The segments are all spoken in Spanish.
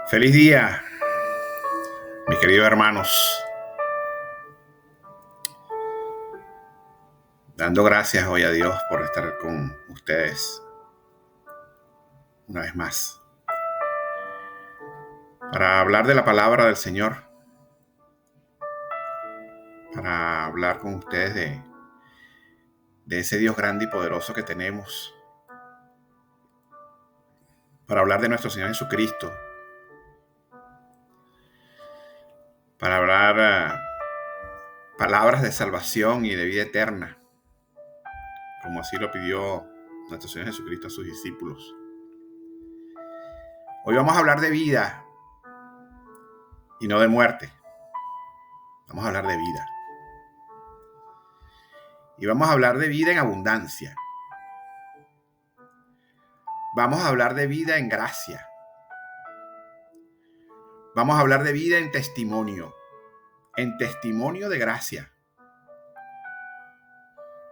Feliz día, mis queridos hermanos. Dando gracias hoy a Dios por estar con ustedes una vez más. Para hablar de la palabra del Señor. Para hablar con ustedes de ese Dios grande y poderoso que tenemos. Para hablar de nuestro Señor Jesucristo. Para hablar palabras de salvación y de vida eterna, como así lo pidió nuestro Señor Jesucristo a sus discípulos. Hoy vamos a hablar de vida y no de muerte. Vamos a hablar de vida. Y vamos a hablar de vida en abundancia. Vamos a hablar de vida en gracia. Vamos a hablar de vida en testimonio de gracia,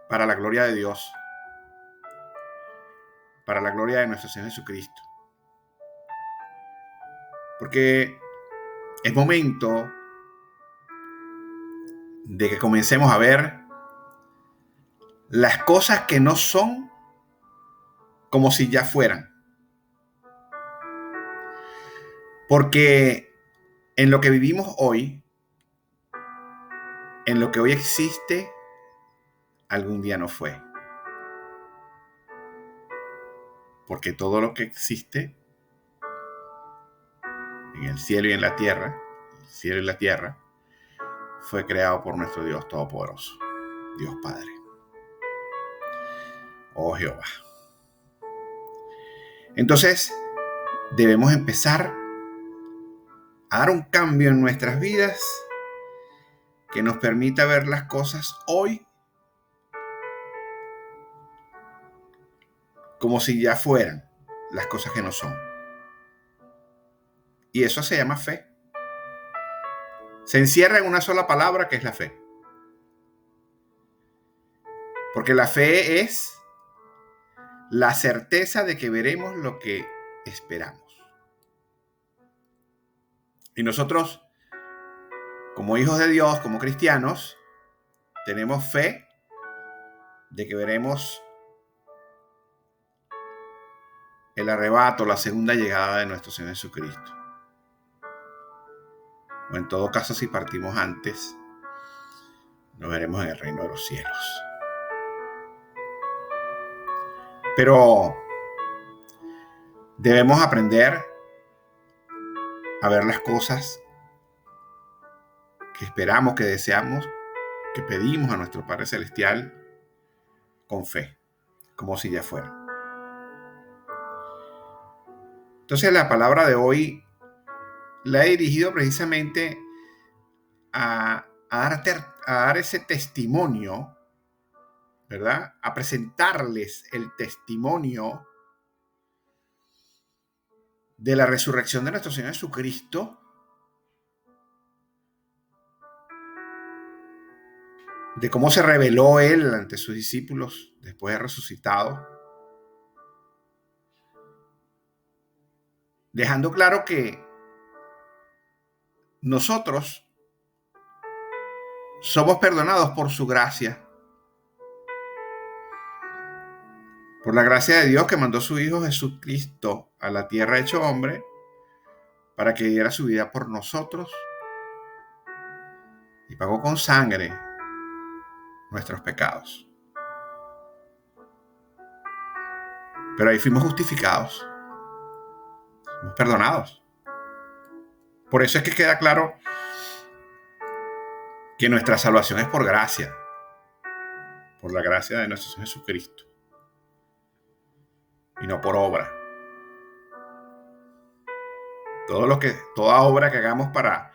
para la gloria de Dios, para la gloria de nuestro Señor Jesucristo. Porque es momento de que comencemos a ver las cosas que no son como si ya fueran. Porque en lo que vivimos hoy, en lo que hoy existe, algún día no fue. Porque todo lo que existe en el cielo y en la tierra, el cielo y la tierra, fue creado por nuestro Dios Todopoderoso, Dios Padre. Oh Jehová. Entonces, debemos empezar a dar un cambio en nuestras vidas que nos permita ver las cosas hoy como si ya fueran las cosas que no son. Y eso se llama fe. Se encierra en una sola palabra, que es la fe. Porque la fe es la certeza de que veremos lo que esperamos. Y nosotros, como hijos de Dios, como cristianos, tenemos fe de que veremos el arrebato, la segunda llegada de nuestro Señor Jesucristo. O en todo caso, si partimos antes, nos veremos en el reino de los cielos. Pero debemos aprender a ver las cosas que esperamos, que deseamos, que pedimos a nuestro Padre Celestial con fe, como si ya fuera. Entonces la palabra de hoy la he dirigido precisamente a dar ese testimonio, ¿verdad? A presentarles el testimonio de la resurrección de nuestro Señor Jesucristo, de cómo se reveló Él ante sus discípulos después de resucitado, dejando claro que nosotros somos perdonados por su gracia, por la gracia de Dios que mandó a su Hijo Jesucristo a la tierra hecho hombre para que diera su vida por nosotros y pagó con sangre nuestros pecados. Pero ahí fuimos justificados, fuimos perdonados. Por eso es que queda claro que nuestra salvación es por gracia, por la gracia de nuestro Señor Jesucristo, y no por obra. Toda obra que hagamos para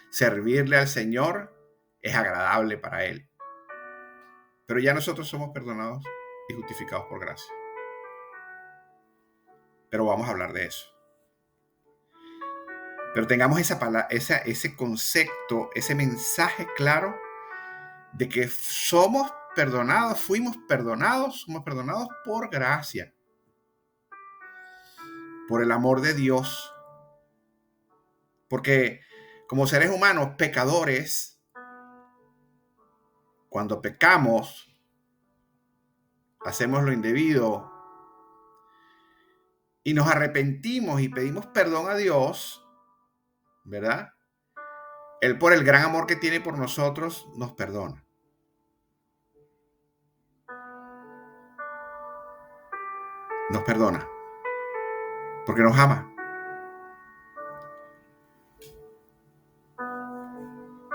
servirle al Señor es agradable para Él. Pero ya nosotros somos perdonados y justificados por gracia. Pero vamos a hablar de eso. Pero tengamos ese concepto, ese mensaje claro de que somos perdonados somos perdonados por gracia, por el amor de Dios, Porque como seres humanos pecadores, cuando pecamos, hacemos lo indebido y nos arrepentimos y pedimos perdón a Dios, ¿verdad? Él, por el gran amor que tiene por nosotros, nos perdona. Nos perdona. Porque nos ama.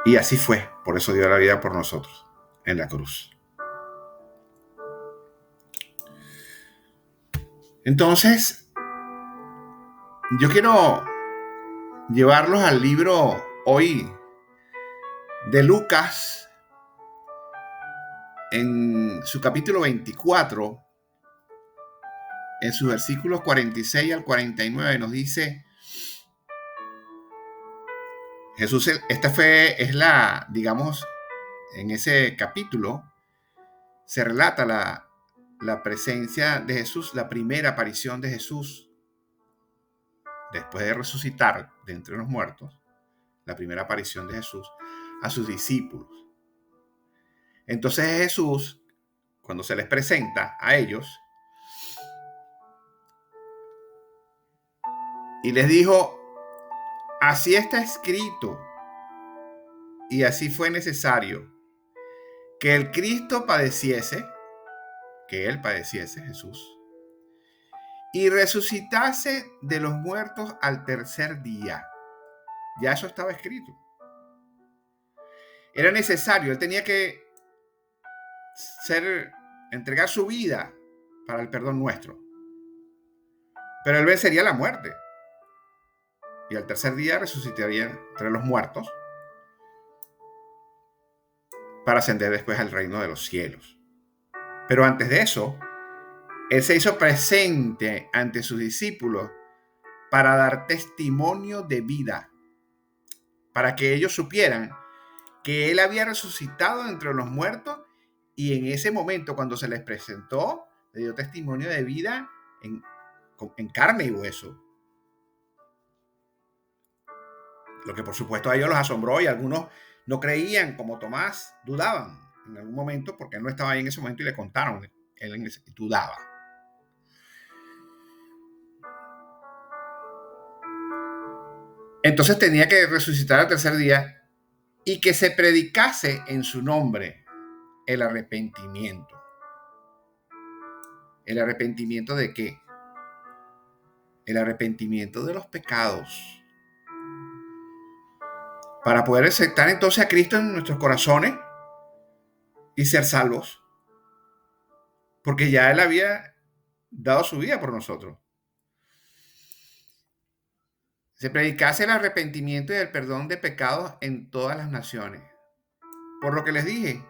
Y así fue. Por eso dio la vida por nosotros en la cruz. Entonces, yo quiero llevarlos al libro hoy de Lucas, en su capítulo 24, en sus versículos 46 al 49, nos dice Jesús. Esta es la, digamos, en ese capítulo se relata la presencia de Jesús, la primera aparición de Jesús después de resucitar de entre los muertos, la primera aparición de Jesús a sus discípulos. Entonces Jesús, cuando se les presenta a ellos, y les dijo: así está escrito y así fue necesario que el Cristo padeciese, que Él padeciese, Jesús, y resucitase de los muertos al tercer día. Ya eso estaba escrito. Era necesario, Él tenía que entregar su vida para el perdón nuestro. Pero Él vencería la muerte. Y al tercer día resucitaría entre los muertos para ascender después al reino de los cielos. Pero antes de eso, Él se hizo presente ante sus discípulos para dar testimonio de vida, para que ellos supieran que Él había resucitado entre los muertos, y en ese momento, cuando se les presentó, le dio testimonio de vida en carne y hueso. Lo que por supuesto a ellos los asombró, y algunos no creían, como Tomás, dudaban en algún momento, porque él no estaba ahí en ese momento y le contaron, él dudaba. Entonces tenía que resucitar al tercer día y que se predicase en su nombre el arrepentimiento. ¿El arrepentimiento de qué? El arrepentimiento de los pecados. Para poder aceptar entonces a Cristo en nuestros corazones y ser salvos. Porque ya Él había dado su vida por nosotros. Se predicase el arrepentimiento y el perdón de pecados en todas las naciones. Por lo que les dije,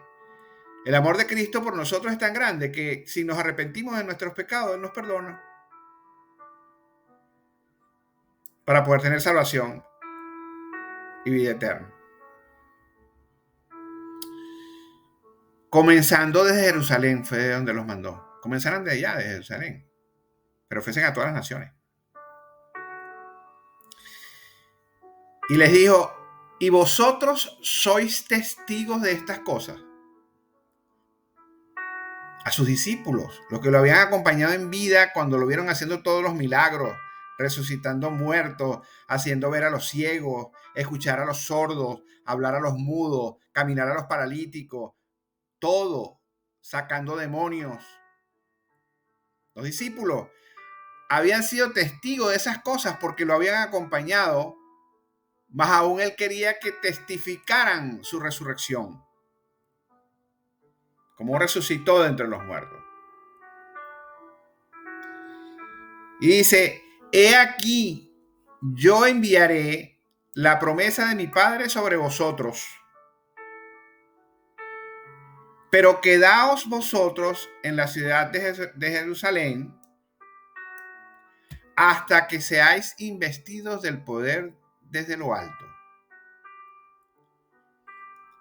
el amor de Cristo por nosotros es tan grande que si nos arrepentimos de nuestros pecados, Él nos perdona para poder tener salvación y vida eterna. Comenzando desde Jerusalén, fue de donde los mandó. Comenzaron de allá, de Jerusalén, pero fuesen a todas las naciones. Y les dijo: y vosotros sois testigos de estas cosas. A sus discípulos, los que lo habían acompañado en vida cuando lo vieron haciendo todos los milagros, resucitando muertos, haciendo ver a los ciegos, escuchar a los sordos, hablar a los mudos, caminar a los paralíticos, todo, sacando demonios. Los discípulos habían sido testigos de esas cosas porque lo habían acompañado, más aún Él quería que testificaran su resurrección, como resucitó de entre los muertos. Y dice: he aquí, yo enviaré la promesa de mi Padre sobre vosotros, pero quedaos vosotros en la ciudad de Jerusalén hasta que seáis investidos del poder desde lo alto.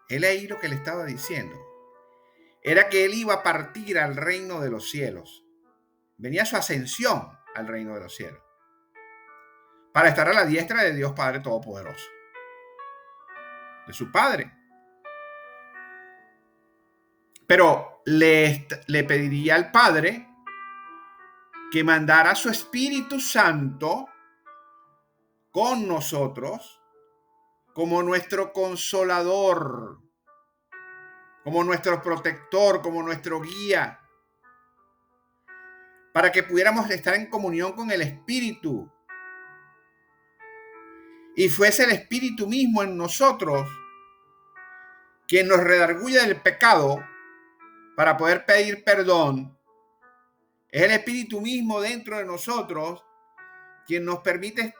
Él ahí lo que le estaba diciendo era que Él iba a partir al reino de los cielos. Venía su ascensión al reino de los cielos. para estar a la diestra de Dios Padre Todopoderoso, de su Padre. Pero le pediría al Padre que mandara a su Espíritu Santo con nosotros como nuestro consolador, como nuestro protector, como nuestro guía, para que pudiéramos estar en comunión con el Espíritu. Y fuese el Espíritu mismo en nosotros quien nos redarguye del pecado para poder pedir perdón. Es el Espíritu mismo dentro de nosotros quien nos permite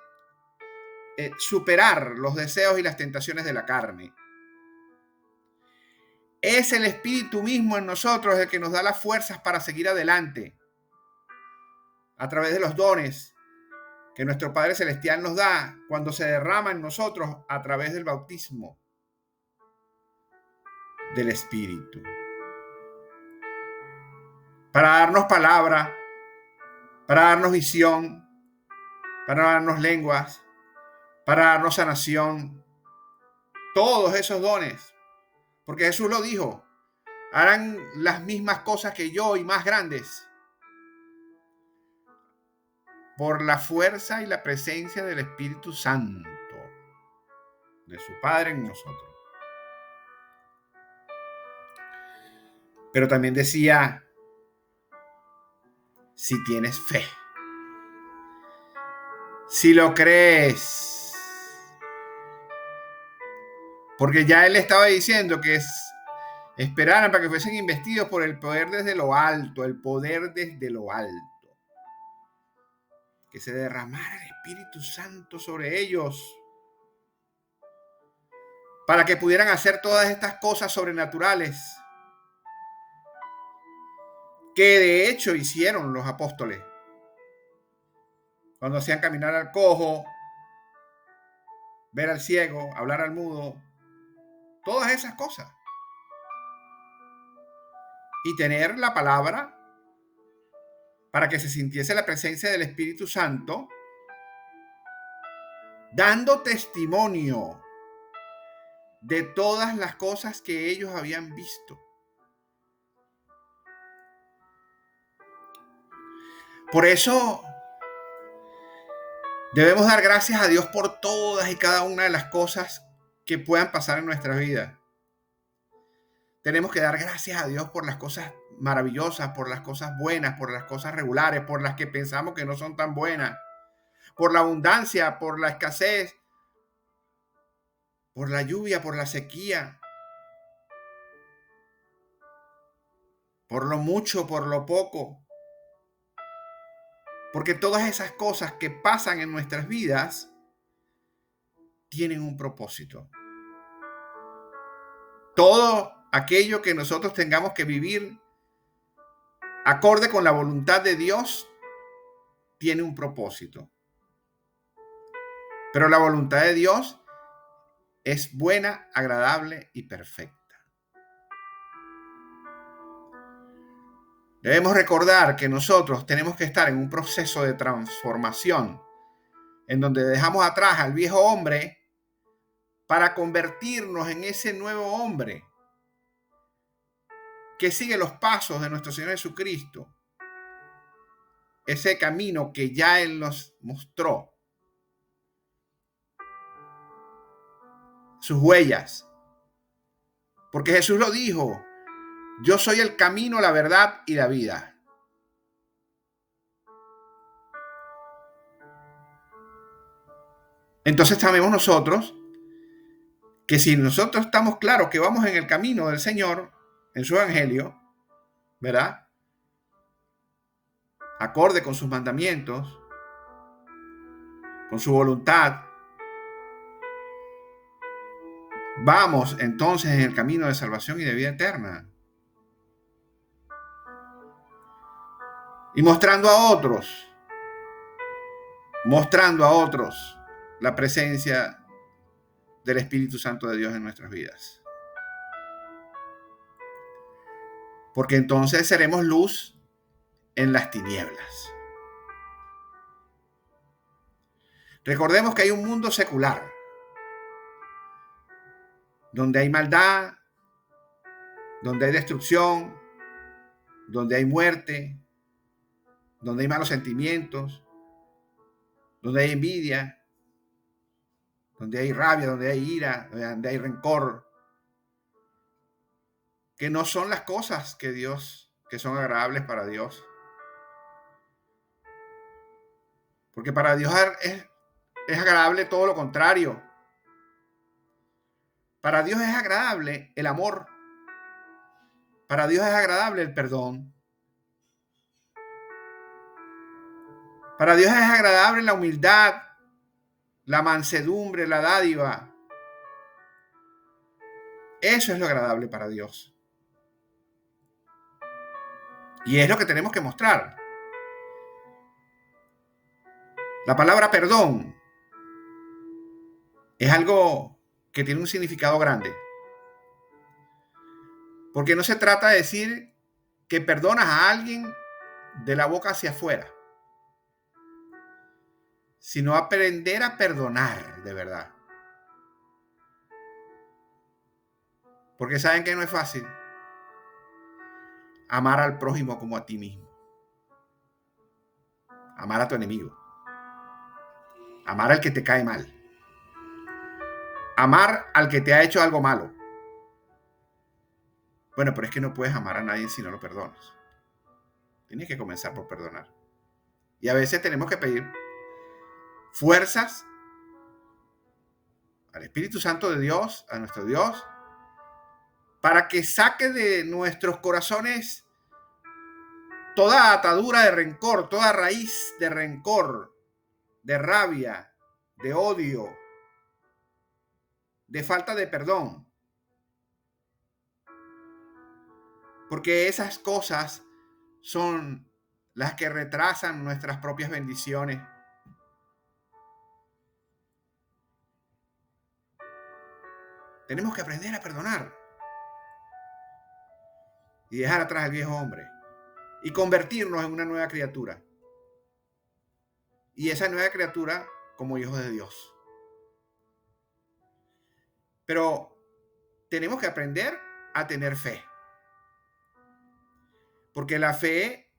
superar los deseos y las tentaciones de la carne. Es el Espíritu mismo en nosotros el que nos da las fuerzas para seguir adelante a través de los dones que nuestro Padre Celestial nos da cuando se derrama en nosotros a través del bautismo del Espíritu. Para darnos palabra, para darnos visión, para darnos lenguas, para darnos sanación. Todos esos dones. Porque Jesús lo dijo, harán las mismas cosas que yo y más grandes, por la fuerza y la presencia del Espíritu Santo, de su Padre en nosotros. Pero también decía, si tienes fe, si lo crees, porque ya él estaba diciendo que esperaran para que fuesen investidos por el poder desde lo alto, el poder desde lo alto, que se derramara el Espíritu Santo sobre ellos, para que pudieran hacer todas estas cosas sobrenaturales que de hecho hicieron los apóstoles. Cuando hacían caminar al cojo, ver al ciego, hablar al mudo, todas esas cosas. Y tener la palabra para que se sintiese la presencia del Espíritu Santo, dando testimonio de todas las cosas que ellos habían visto. Por eso debemos dar gracias a Dios por todas y cada una de las cosas que puedan pasar en nuestra vida. Tenemos que dar gracias a Dios por las cosas maravillosas, por las cosas buenas, por las cosas regulares, por las que pensamos que no son tan buenas, por la abundancia, por la escasez, por la lluvia, por la sequía, por lo mucho, por lo poco. Porque todas esas cosas que pasan en nuestras vidas tienen un propósito. Todo aquello que nosotros tengamos que vivir acorde con la voluntad de Dios tiene un propósito. Pero la voluntad de Dios es buena, agradable y perfecta. Debemos recordar que nosotros tenemos que estar en un proceso de transformación en donde dejamos atrás al viejo hombre para convertirnos en ese nuevo hombre que sigue los pasos de nuestro Señor Jesucristo, ese camino que ya Él nos mostró, sus huellas. Porque Jesús lo dijo, yo soy el camino, la verdad y la vida. Entonces sabemos nosotros que si nosotros estamos claros que vamos en el camino del Señor, en su evangelio, ¿verdad? Acorde con sus mandamientos, con su voluntad, vamos entonces en el camino de salvación y de vida eterna. Y mostrando a otros la presencia del Espíritu Santo de Dios en nuestras vidas. Porque entonces seremos luz en las tinieblas. Recordemos que hay un mundo secular, donde hay maldad, donde hay destrucción, donde hay muerte, donde hay malos sentimientos, donde hay envidia, donde hay rabia, donde hay ira, donde hay rencor, que no son las cosas que son agradables para Dios. Porque para Dios es agradable todo lo contrario. Para Dios es agradable el amor. Para Dios es agradable el perdón. Para Dios es agradable la humildad, la mansedumbre, la dádiva. Eso es lo agradable para Dios. Y es lo que tenemos que mostrar. La palabra perdón es algo que tiene un significado grande. Porque no se trata de decir que perdonas a alguien de la boca hacia afuera, sino aprender a perdonar de verdad. Porque saben que no es fácil amar al prójimo como a ti mismo. Amar a tu enemigo. Amar al que te cae mal. Amar al que te ha hecho algo malo. Bueno, pero es que no puedes amar a nadie si no lo perdonas. Tienes que comenzar por perdonar. Y a veces tenemos que pedir fuerzas al Espíritu Santo de Dios, a nuestro Dios, para que saque de nuestros corazones toda atadura de rencor, toda raíz de rencor, de rabia, de odio, de falta de perdón. Porque esas cosas son las que retrasan nuestras propias bendiciones. Tenemos que aprender a perdonar y dejar atrás al viejo hombre y convertirnos en una nueva criatura. Y esa nueva criatura como hijos de Dios. Pero tenemos que aprender a tener fe. Porque la fe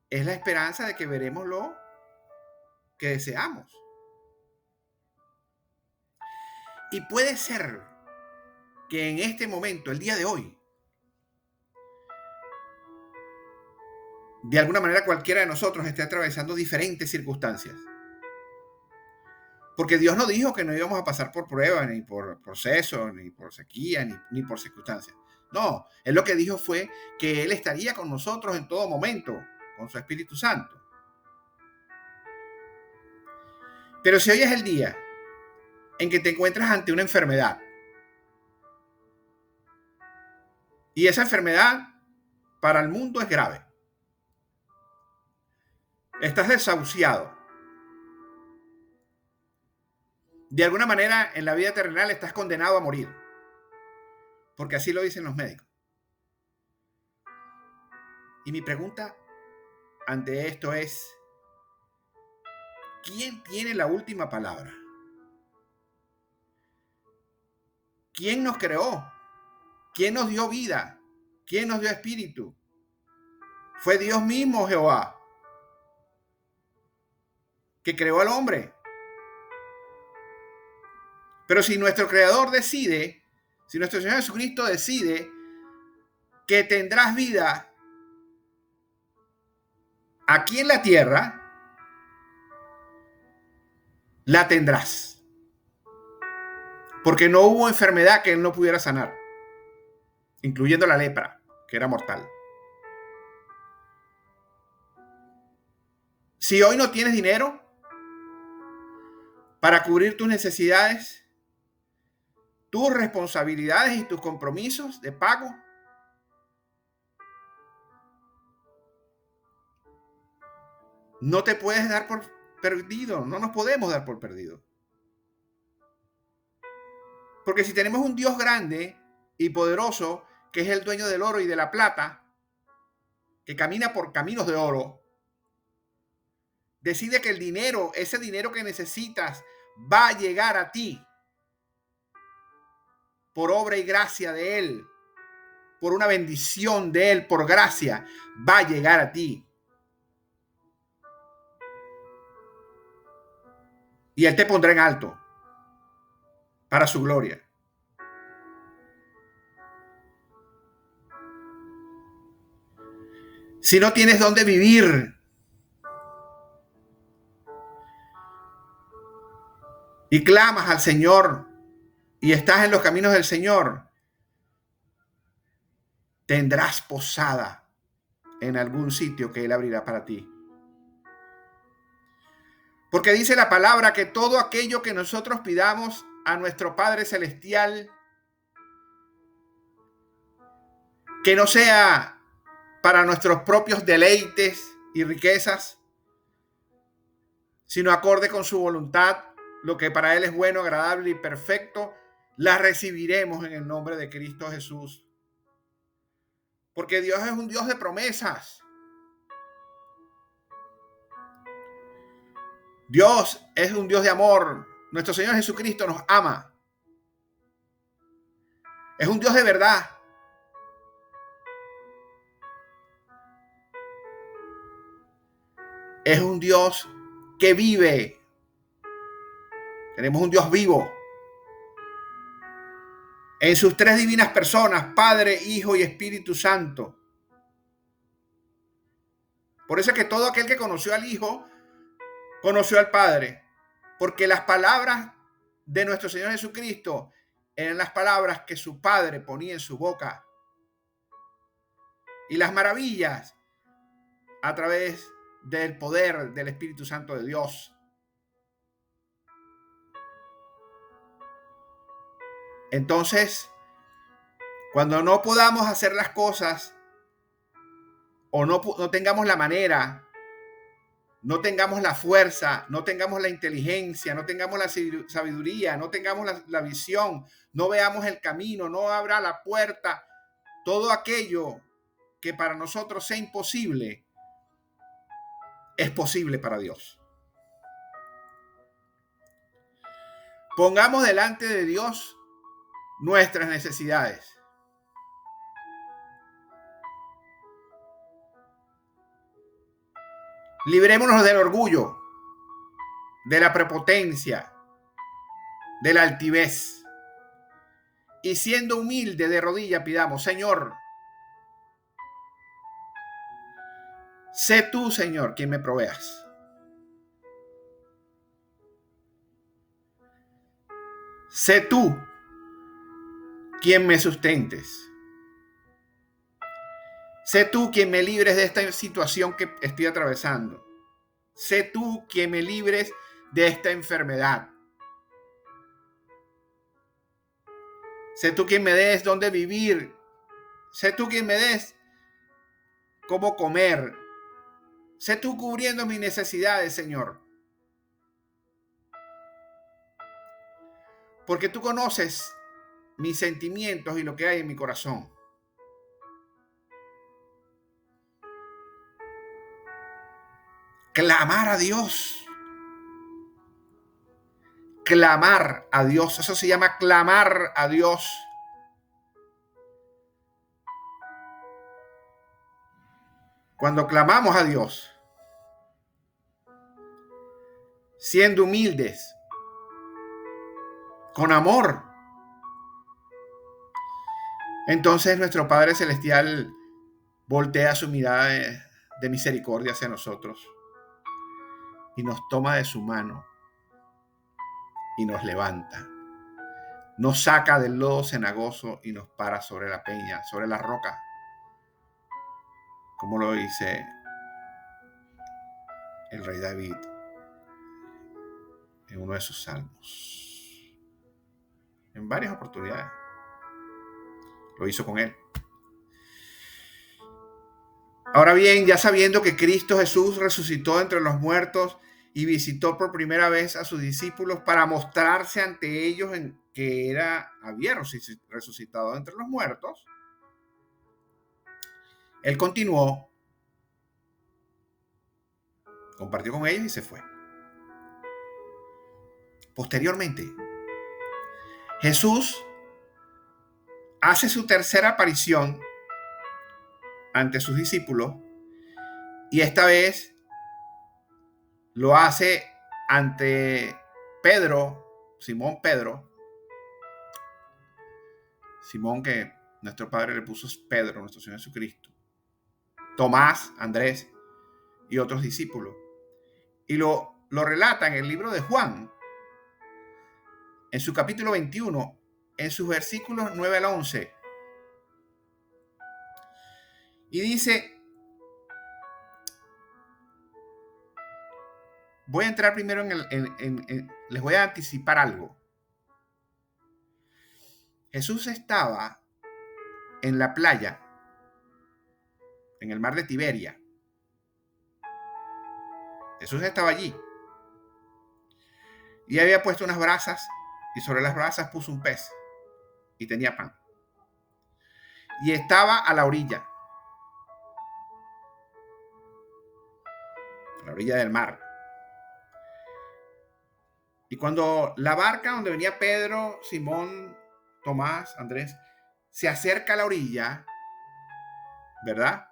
es la esperanza de que veremos lo que deseamos. Y puede ser que en este momento, el día de hoy, de alguna manera cualquiera de nosotros esté atravesando diferentes circunstancias. Porque Dios no dijo que no íbamos a pasar por pruebas, ni por procesos, ni por sequía, ni por circunstancias. No, Él lo que dijo fue que Él estaría con nosotros en todo momento, con su Espíritu Santo. Pero si hoy es el día en que te encuentras ante una enfermedad, y esa enfermedad para el mundo es grave, estás desahuciado, de alguna manera en la vida terrenal estás condenado a morir, porque así lo dicen los médicos. Y mi pregunta ante esto es, ¿quién tiene la última palabra? ¿Quién nos creó? ¿Quién nos dio vida? ¿Quién nos dio espíritu? Fue Dios mismo, Jehová, que creó al hombre. Pero si nuestro Creador decide, si nuestro Señor Jesucristo decide que tendrás vida aquí en la tierra, la tendrás. Porque no hubo enfermedad que Él no pudiera sanar, incluyendo la lepra, que era mortal. Si hoy no tienes dinero para cubrir tus necesidades, tus responsabilidades y tus compromisos de pago, no te puedes dar por perdido, no nos podemos dar por perdido. Porque si tenemos un Dios grande y poderoso, que es el dueño del oro y de la plata, que camina por caminos de oro, Decide que el dinero, ese dinero que necesitas, va a llegar a ti por obra y gracia de Él, por una bendición de Él, por gracia, va a llegar a ti. Y Él te pondrá en alto para su gloria. Si no tienes dónde vivir y clamas al Señor y estás en los caminos del Señor, tendrás posada en algún sitio que Él abrirá para ti. Porque dice la palabra que todo aquello que nosotros pidamos a nuestro Padre Celestial, que no sea para nuestros propios deleites y riquezas, sino acorde con su voluntad, lo que para Él es bueno, agradable y perfecto, la recibiremos en el nombre de Cristo Jesús. Porque Dios es un Dios de promesas. Dios es un Dios de amor. Nuestro Señor Jesucristo nos ama. Es un Dios de verdad. Es un Dios que vive. Tenemos un Dios vivo. En sus tres divinas personas, Padre, Hijo y Espíritu Santo. Por eso es que todo aquel que conoció al Hijo, conoció al Padre. Porque las palabras de nuestro Señor Jesucristo eran las palabras que su Padre ponía en su boca. Y las maravillas a través del poder del Espíritu Santo de Dios. Entonces, cuando no podamos hacer las cosas o no tengamos la manera, no tengamos la fuerza, no tengamos la inteligencia, no tengamos la sabiduría, no tengamos la visión, no veamos el camino, no abra la puerta, todo aquello que para nosotros sea imposible, es posible para Dios. Pongamos delante de Dios nuestras necesidades. Librémonos del orgullo, de la prepotencia, de la altivez. Y siendo humilde de rodilla pidamos, Señor, sé tú, Señor, quien me proveas. Sé tú quien me sustentes. Sé tú quien me libres de esta situación que estoy atravesando. Sé tú quien me libres de esta enfermedad. Sé tú quien me des dónde vivir. Sé tú quien me des cómo comer. Sé tú cubriendo mis necesidades, Señor. Porque tú conoces mis sentimientos y lo que hay en mi corazón. Clamar a Dios. Clamar a Dios. Eso se llama clamar a Dios. Cuando clamamos a Dios, siendo humildes, con amor, entonces nuestro Padre Celestial voltea su mirada de misericordia hacia nosotros y nos toma de su mano y nos levanta. Nos saca del lodo cenagoso y nos para sobre la peña, sobre la roca, como lo dice el rey David en uno de sus salmos. En varias oportunidades lo hizo con él. Ahora bien, ya sabiendo que Cristo Jesús resucitó entre los muertos y visitó por primera vez a sus discípulos para mostrarse ante ellos en que había resucitado entre los muertos, Él continuó Compartió con ellos y se fue. Posteriormente, Jesús hace su tercera aparición ante sus discípulos y esta vez lo hace ante Pedro, Simón Pedro, Simón que nuestro Padre le puso Pedro, nuestro Señor Jesucristo, Tomás, Andrés y otros discípulos. Y lo relata en el libro de Juan, en su capítulo 21, en sus versículos 9 al 11. Y dice, voy a entrar primero les voy a anticipar algo. Jesús estaba en la playa, en el mar de Tiberia. Jesús estaba allí. Y había puesto unas brasas y sobre las brasas puso un pez y tenía pan. Y estaba a la orilla del mar. Y cuando la barca donde venía Pedro, Simón, Tomás, Andrés, se acerca a la orilla, ¿verdad?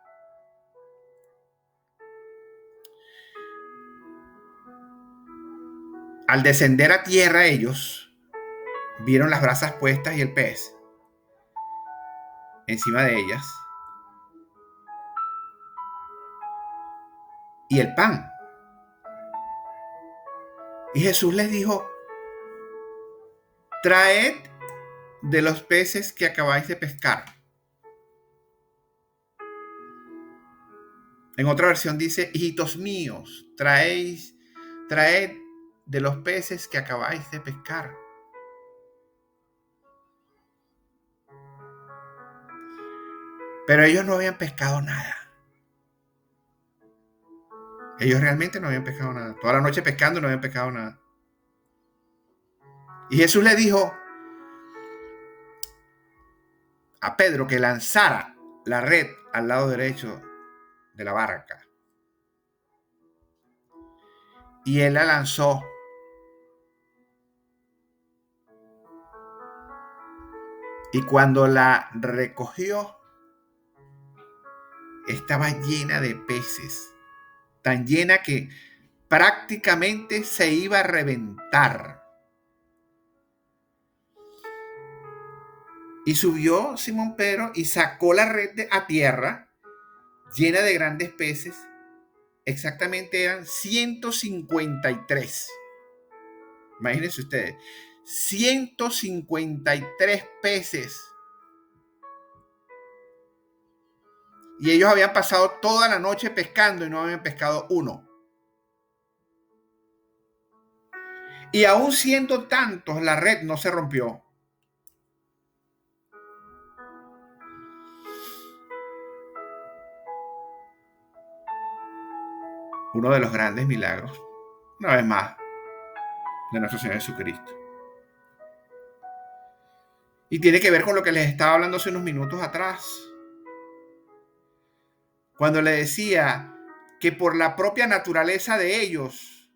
Al descender a tierra ellos vieron las brasas puestas y el pez encima de ellas y el pan. Y Jesús les dijo, traed de los peces que acabáis de pescar. En otra versión dice, hijitos míos, traed de los peces que acabáis de pescar. Pero ellos no habían pescado nada. Ellos realmente no habían pescado nada. Toda la noche pescando no habían pescado nada. Y Jesús le dijo a Pedro que lanzara la red al lado derecho de la barca. Y él la lanzó. Y cuando la recogió, estaba llena de peces. Tan llena que prácticamente se iba a reventar. Y subió Simón Pedro y sacó la red a tierra, llena de grandes peces. Exactamente eran 153. Imagínense ustedes, 153 peces. Y ellos habían pasado toda la noche pescando y no habían pescado uno. Y aún siendo tantos, la red no se rompió. Uno de los grandes milagros, una vez más, de nuestro Señor Jesucristo. Y tiene que ver con lo que les estaba hablando hace unos minutos atrás. Cuando le decía que por la propia naturaleza de ellos,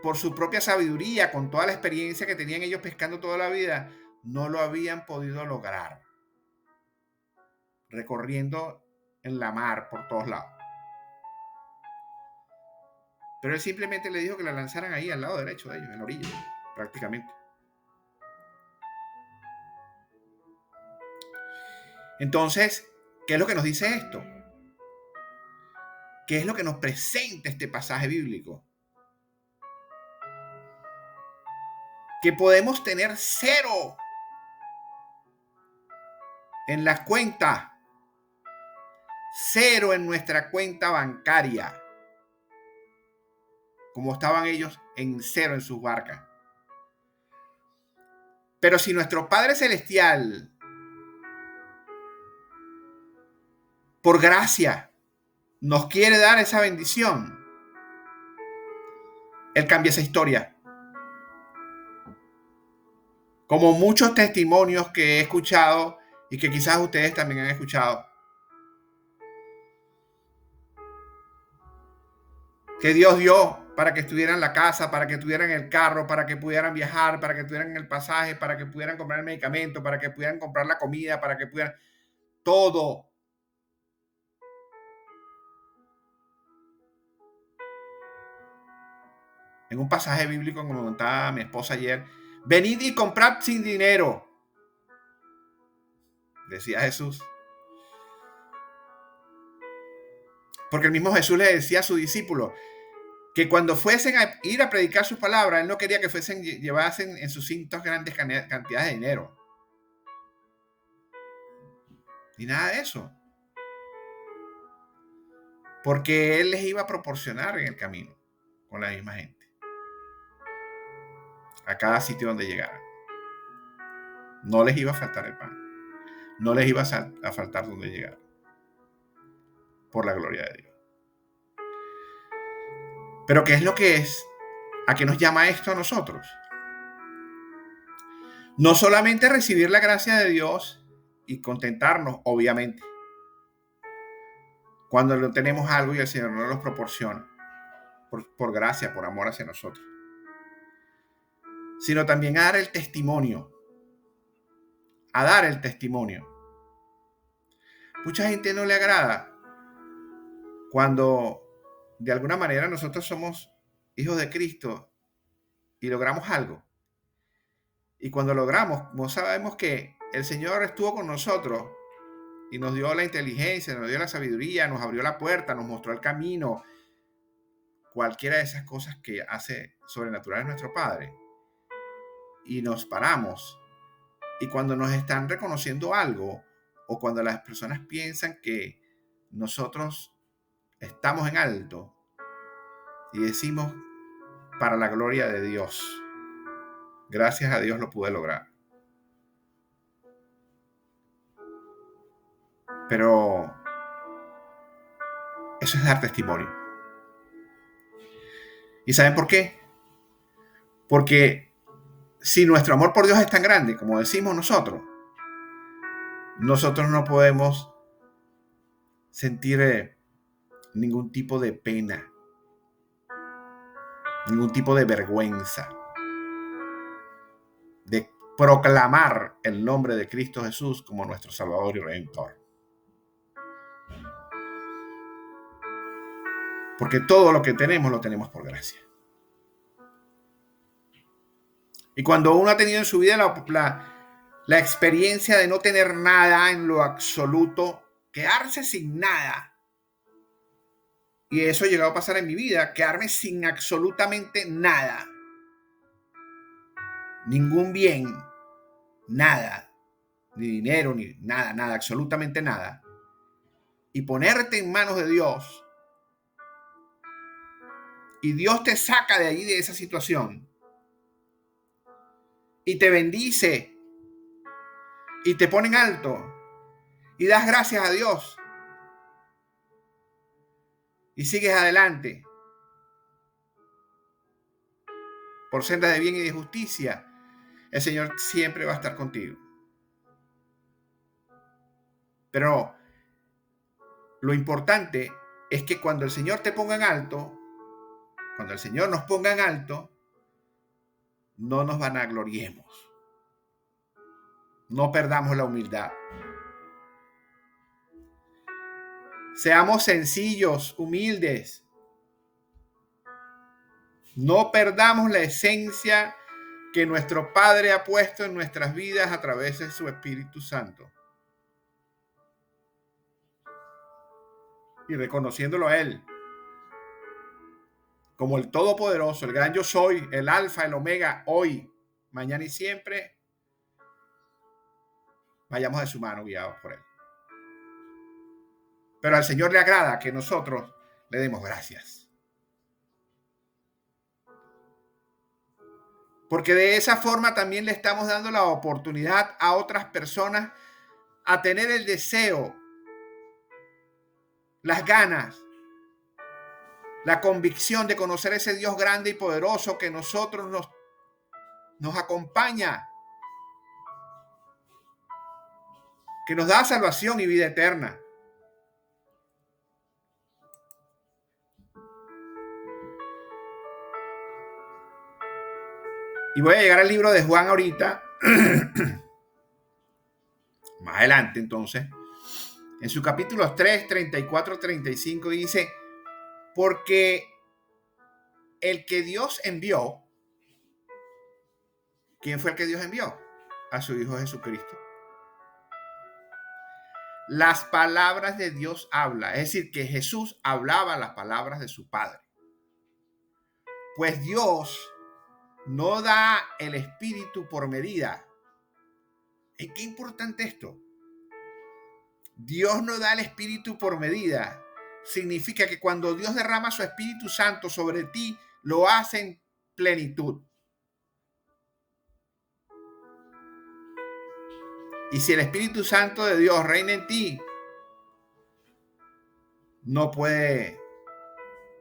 por su propia sabiduría, con toda la experiencia que tenían ellos pescando toda la vida, no lo habían podido lograr. Recorriendo en la mar por todos lados. Pero él simplemente le dijo que la lanzaran ahí al lado derecho de ellos, en la orilla, prácticamente. Entonces, ¿qué es lo que nos dice esto? ¿Qué es lo que nos presenta este pasaje bíblico? Que podemos tener 0 en la cuenta, 0 en nuestra cuenta bancaria, como estaban ellos en 0 en sus barcas. Pero si nuestro Padre Celestial, por gracia, nos quiere dar esa bendición, Él cambia esa historia. Como muchos testimonios que he escuchado y que quizás ustedes también han escuchado. que Dios dio para que estuvieran en la casa, para que tuvieran el carro, para que pudieran viajar, para que tuvieran el pasaje, para que pudieran comprar el medicamento, para que pudieran comprar la comida, para que pudieran todo. En un pasaje bíblico, como me contaba mi esposa ayer, venid y comprad sin dinero, decía Jesús. Porque el mismo Jesús le decía a sus discípulos que cuando fuesen a ir a predicar sus palabras, él no quería que llevasen en sus cintos grandes cantidades de dinero. Ni nada de eso. Porque él les iba a proporcionar en el camino con la misma gente. A cada sitio donde llegaran. No les iba a faltar el pan. No les iba a faltar donde llegar. Por la gloria de Dios. Pero ¿qué es lo que es? ¿A qué nos llama esto a nosotros? No solamente recibir la gracia de Dios y contentarnos, obviamente, cuando no tenemos algo y el Señor no nos proporciona, por gracia, por amor hacia nosotros, sino también a dar el testimonio. A dar el testimonio. Mucha gente no le agrada cuando de alguna manera nosotros somos hijos de Cristo y logramos algo. Y cuando logramos, no sabemos que el Señor estuvo con nosotros y nos dio la inteligencia, nos dio la sabiduría, nos abrió la puerta, nos mostró el camino, cualquiera de esas cosas que hace sobrenatural nuestro Padre. Y nos paramos. Y cuando nos están reconociendo algo, o cuando las personas piensan que nosotros estamos en alto, y decimos, para la gloria de Dios, gracias a Dios lo pude lograr. Pero eso es dar testimonio. ¿Y saben por qué? Porque si nuestro amor por Dios es tan grande, como decimos nosotros no podemos sentir ningún tipo de pena, ningún tipo de vergüenza de proclamar el nombre de Cristo Jesús como nuestro Salvador y Redentor. Porque todo lo que tenemos lo tenemos por gracia. Y cuando uno ha tenido en su vida la experiencia de no tener nada en lo absoluto, quedarse sin nada, y eso ha llegado a pasar en mi vida, quedarme sin absolutamente nada, ningún bien, nada, ni dinero, ni nada, absolutamente nada, y ponerte en manos de Dios, y Dios te saca de allí, de esa situación, y te bendice, y te pone en alto, y das gracias a Dios, y sigues adelante por sendas de bien y de justicia, el Señor siempre va a estar contigo. Pero lo importante es que cuando el Señor te ponga en alto, cuando el Señor nos ponga en alto, no nos vanagloriemos. No perdamos la humildad. Seamos sencillos, humildes. No perdamos la esencia que nuestro Padre ha puesto en nuestras vidas a través de su Espíritu Santo. Y reconociéndolo a Él como el Todopoderoso, el gran yo soy, el Alfa, el Omega, hoy, mañana y siempre, vayamos de su mano guiados por Él. Pero al Señor le agrada que nosotros le demos gracias. Porque de esa forma también le estamos dando la oportunidad a otras personas a tener el deseo, las ganas, la convicción de conocer ese Dios grande y poderoso que nosotros nos acompaña, que nos da salvación y vida eterna. Y voy a llegar al libro de Juan ahorita, más adelante entonces, en su capítulo 3, 34, 35 dice, porque el que Dios envió, ¿quién fue el que Dios envió? A su Hijo Jesucristo. Las palabras de Dios habla, es decir, que Jesús hablaba las palabras de su Padre. Pues Dios no da el Espíritu por medida. ¿Y qué importante esto? Dios no da el Espíritu por medida. Significa que cuando Dios derrama su Espíritu Santo sobre ti, lo hace en plenitud. Y si el Espíritu Santo de Dios reina en ti, no puede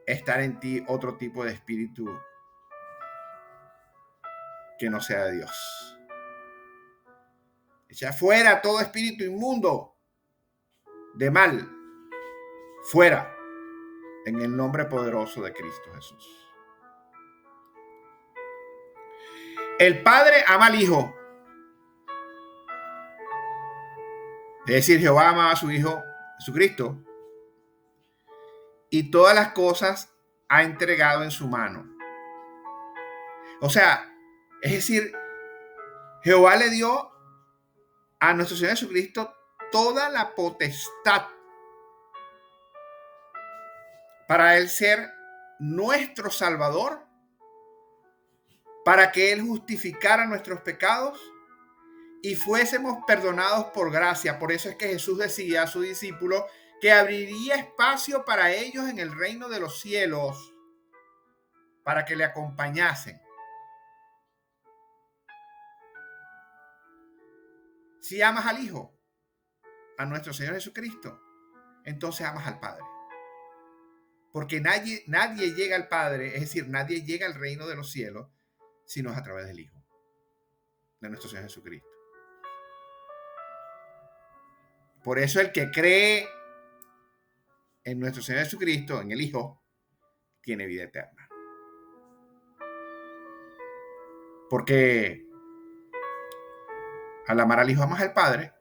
estar en ti otro tipo de espíritu que no sea de Dios. Echa fuera todo espíritu inmundo de mal, fuera, en el nombre poderoso de Cristo Jesús. El Padre ama al Hijo. Es decir, Jehová ama a su Hijo Jesucristo y todas las cosas ha entregado en su mano. O sea, es decir, Jehová le dio a nuestro Señor Jesucristo toda la potestad para Él ser nuestro Salvador, para que Él justificara nuestros pecados y fuésemos perdonados por gracia. Por eso es que Jesús decía a sus discípulos que abriría espacio para ellos en el reino de los cielos, para que le acompañasen. Si amas al Hijo, a nuestro Señor Jesucristo, entonces amas al Padre. Porque nadie llega al Padre, es decir, nadie llega al reino de los cielos, sino es a través del Hijo, de nuestro Señor Jesucristo. Por eso el que cree en nuestro Señor Jesucristo, en el Hijo, tiene vida eterna. Porque al amar al Hijo amas al Padre,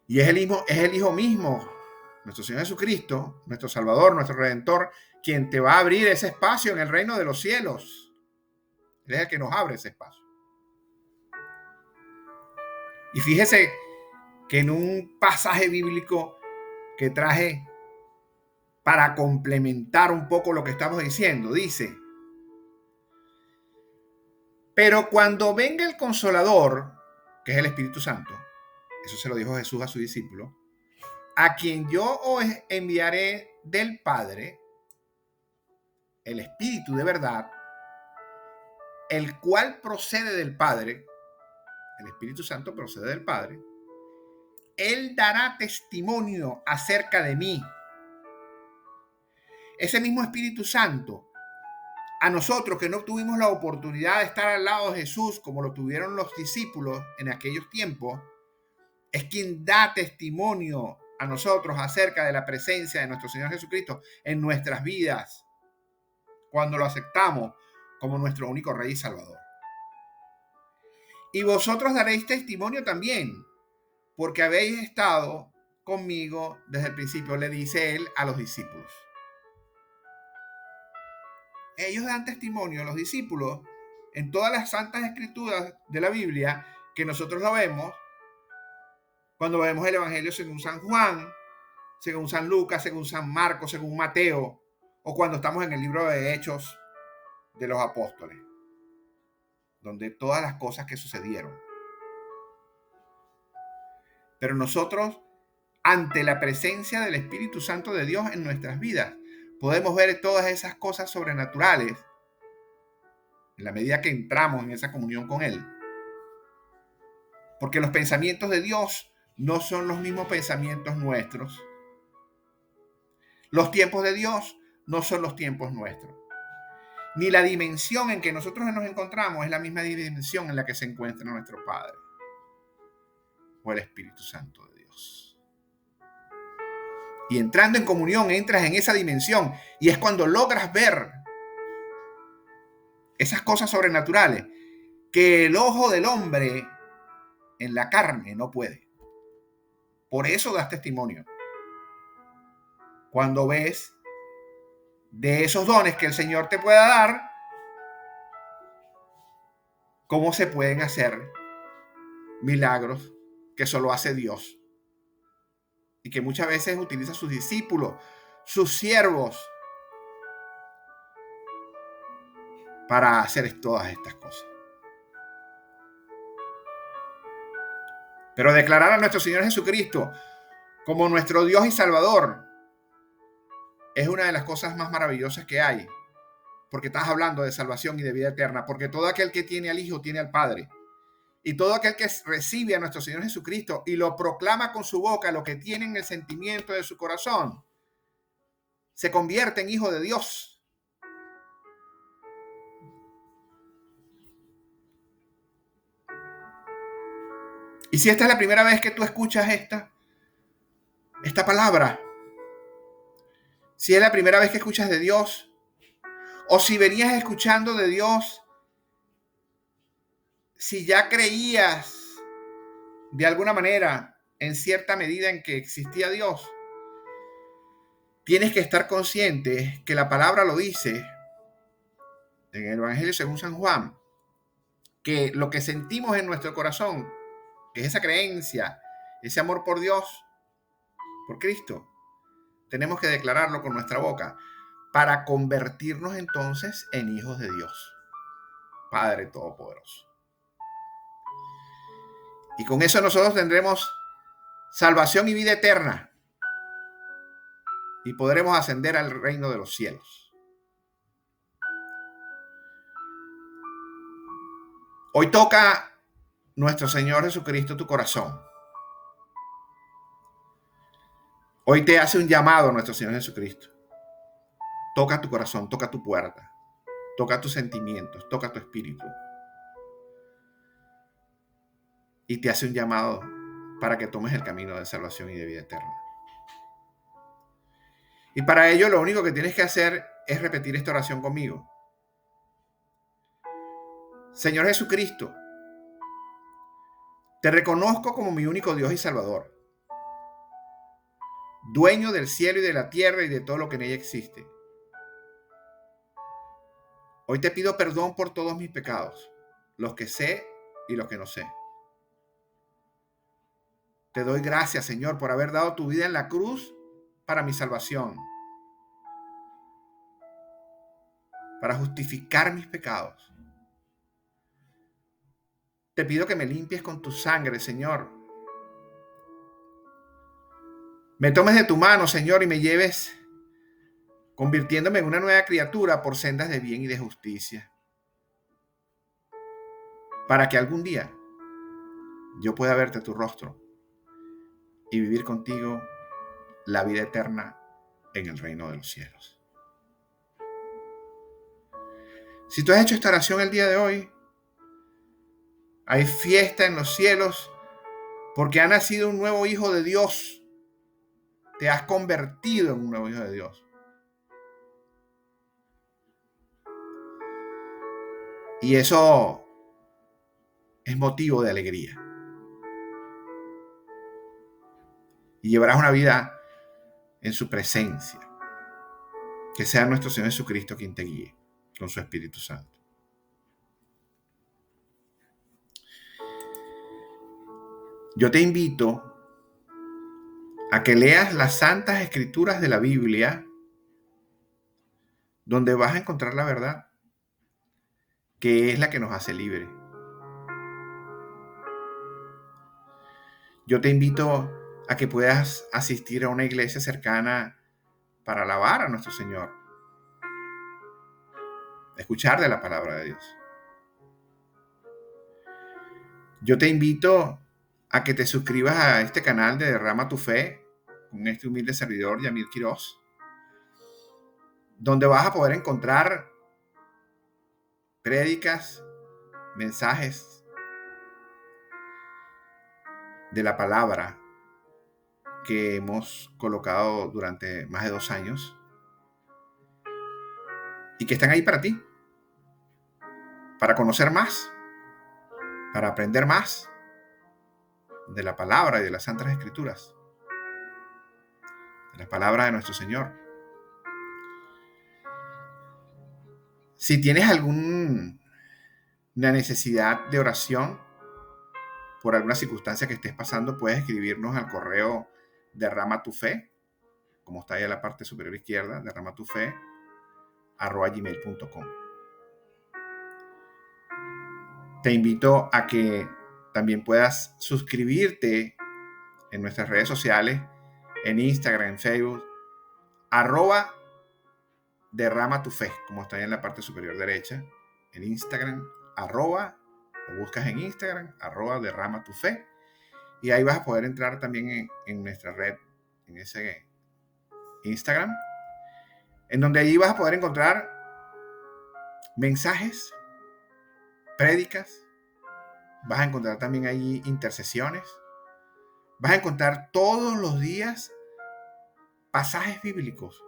y es el Hijo mismo, nuestro Señor Jesucristo, nuestro Salvador, nuestro Redentor, quien te va a abrir ese espacio en el reino de los cielos. Él es el que nos abre ese espacio. Y fíjese que en un pasaje bíblico que traje para complementar un poco lo que estamos diciendo, dice: pero cuando venga el Consolador, que es el Espíritu Santo, eso se lo dijo Jesús a su discípulo, a quien yo os enviaré del Padre, el Espíritu de verdad, el cual procede del Padre, el Espíritu Santo procede del Padre, Él dará testimonio acerca de mí. Ese mismo Espíritu Santo, a nosotros que no tuvimos la oportunidad de estar al lado de Jesús como lo tuvieron los discípulos en aquellos tiempos, es quien da testimonio a nosotros acerca de la presencia de nuestro Señor Jesucristo en nuestras vidas, cuando lo aceptamos como nuestro único Rey y Salvador. Y vosotros daréis testimonio también, porque habéis estado conmigo desde el principio, le dice él a los discípulos. Ellos dan testimonio, los discípulos, en todas las santas escrituras de la Biblia, que nosotros lo vemos, cuando vemos el Evangelio según San Juan, según San Lucas, según San Marcos, según Mateo, o cuando estamos en el libro de Hechos de los Apóstoles, donde todas las cosas que sucedieron. Pero nosotros, ante la presencia del Espíritu Santo de Dios en nuestras vidas, podemos ver todas esas cosas sobrenaturales en la medida que entramos en esa comunión con Él. Porque los pensamientos de Dios no son los mismos pensamientos nuestros. Los tiempos de Dios no son los tiempos nuestros. Ni la dimensión en que nosotros nos encontramos es la misma dimensión en la que se encuentra nuestro Padre o el Espíritu Santo de Dios. Y entrando en comunión entras en esa dimensión y es cuando logras ver esas cosas sobrenaturales que el ojo del hombre en la carne no puede. Por eso das testimonio. Cuando ves de esos dones que el Señor te pueda dar, cómo se pueden hacer milagros que solo hace Dios y que muchas veces utiliza a sus discípulos, sus siervos, para hacer todas estas cosas. Pero declarar a nuestro Señor Jesucristo como nuestro Dios y Salvador es una de las cosas más maravillosas que hay, porque estás hablando de salvación y de vida eterna, porque todo aquel que tiene al Hijo tiene al Padre. Y todo aquel que recibe a nuestro Señor Jesucristo y lo proclama con su boca, lo que tiene en el sentimiento de su corazón, se convierte en hijo de Dios. Y si esta es la primera vez que tú escuchas esta palabra, si es la primera vez que escuchas de Dios, o si venías escuchando de Dios, si ya creías de alguna manera, en cierta medida en que existía Dios, tienes que estar consciente que la palabra lo dice en el Evangelio según San Juan, que lo que sentimos en nuestro corazón, que es esa creencia, ese amor por Dios, por Cristo, tenemos que declararlo con nuestra boca para convertirnos entonces en hijos de Dios, Padre Todopoderoso. Y con eso nosotros tendremos salvación y vida eterna y podremos ascender al reino de los cielos. Hoy toca nuestro Señor Jesucristo tu corazón. Hoy te hace un llamado nuestro Señor Jesucristo. Toca tu corazón, toca tu puerta, toca tus sentimientos, toca tu espíritu. Y te hace un llamado para que tomes el camino de salvación y de vida eterna. Y para ello lo único que tienes que hacer es repetir esta oración conmigo. Señor Jesucristo, te reconozco como mi único Dios y Salvador, dueño del cielo y de la tierra y de todo lo que en ella existe. Hoy te pido perdón por todos mis pecados, los que sé y los que no sé. Te doy gracias, Señor, por haber dado tu vida en la cruz para mi salvación, para justificar mis pecados. Te pido que me limpies con tu sangre, Señor. Me tomes de tu mano, Señor, y me lleves convirtiéndome en una nueva criatura por sendas de bien y de justicia, para que algún día yo pueda verte tu rostro y vivir contigo la vida eterna en el reino de los cielos. Si tú has hecho esta oración el día de hoy, hay fiesta en los cielos porque ha nacido un nuevo hijo de Dios. Te has convertido en un nuevo hijo de Dios. Y eso es motivo de alegría. Y llevarás una vida en su presencia. Que sea nuestro Señor Jesucristo quien te guíe con su Espíritu Santo. Yo te invito a que leas las santas escrituras de la Biblia, donde vas a encontrar la verdad, que es la que nos hace libres. Yo te invito a que puedas asistir a una iglesia cercana para alabar a nuestro Señor, escuchar de la palabra de Dios. Yo te invito a que te suscribas a este canal de Derrama tu Fe con este humilde servidor, Yamil Quiroz, donde vas a poder encontrar prédicas, mensajes de la palabra que hemos colocado durante más de 2 años y que están ahí para ti. para conocer más, para aprender más de la palabra y de las Santas Escrituras, de la palabra de nuestro Señor. Si tienes alguna necesidad de oración por alguna circunstancia que estés pasando, puedes escribirnos al correo Derrama tu Fe, como está ahí en la parte superior izquierda, derramatufe@gmail.com. Te invito a que también puedas suscribirte en nuestras redes sociales, en Instagram, en Facebook, @derrama tu fe, como está ahí en la parte superior derecha, en Instagram, lo buscas en Instagram, @derrama tu fe, y ahí vas a poder entrar también en nuestra red, en ese Instagram, en donde allí vas a poder encontrar mensajes, prédicas, vas a encontrar también allí intercesiones, vas a encontrar todos los días pasajes bíblicos,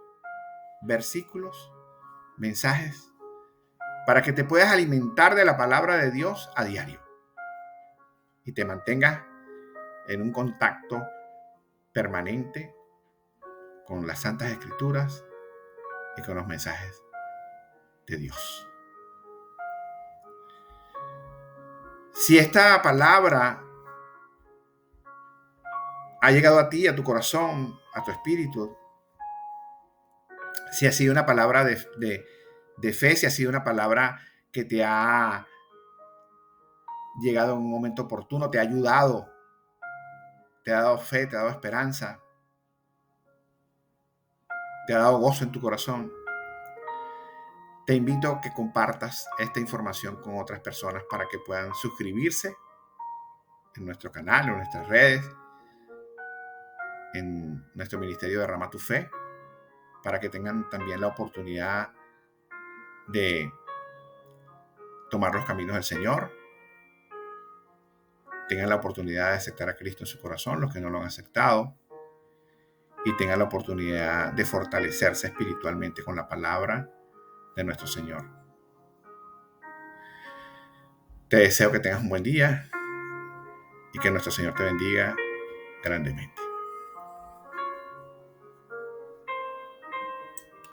versículos, mensajes, para que te puedas alimentar de la palabra de Dios a diario y te mantengas en un contacto permanente con las Santas Escrituras y con los mensajes de Dios. Si esta palabra ha llegado a ti, a tu corazón, a tu espíritu, si ha sido una palabra de fe, si ha sido una palabra que te ha llegado en un momento oportuno, te ha ayudado, te ha dado fe, te ha dado esperanza, te ha dado gozo en tu corazón, te invito a que compartas esta información con otras personas para que puedan suscribirse en nuestro canal, en nuestras redes, en nuestro ministerio Derrama tu Fe, para que tengan también la oportunidad de tomar los caminos del Señor, tengan la oportunidad de aceptar a Cristo en su corazón, los que no lo han aceptado, y tengan la oportunidad de fortalecerse espiritualmente con la palabra de nuestro Señor. Te deseo que tengas un buen día y que nuestro Señor te bendiga grandemente.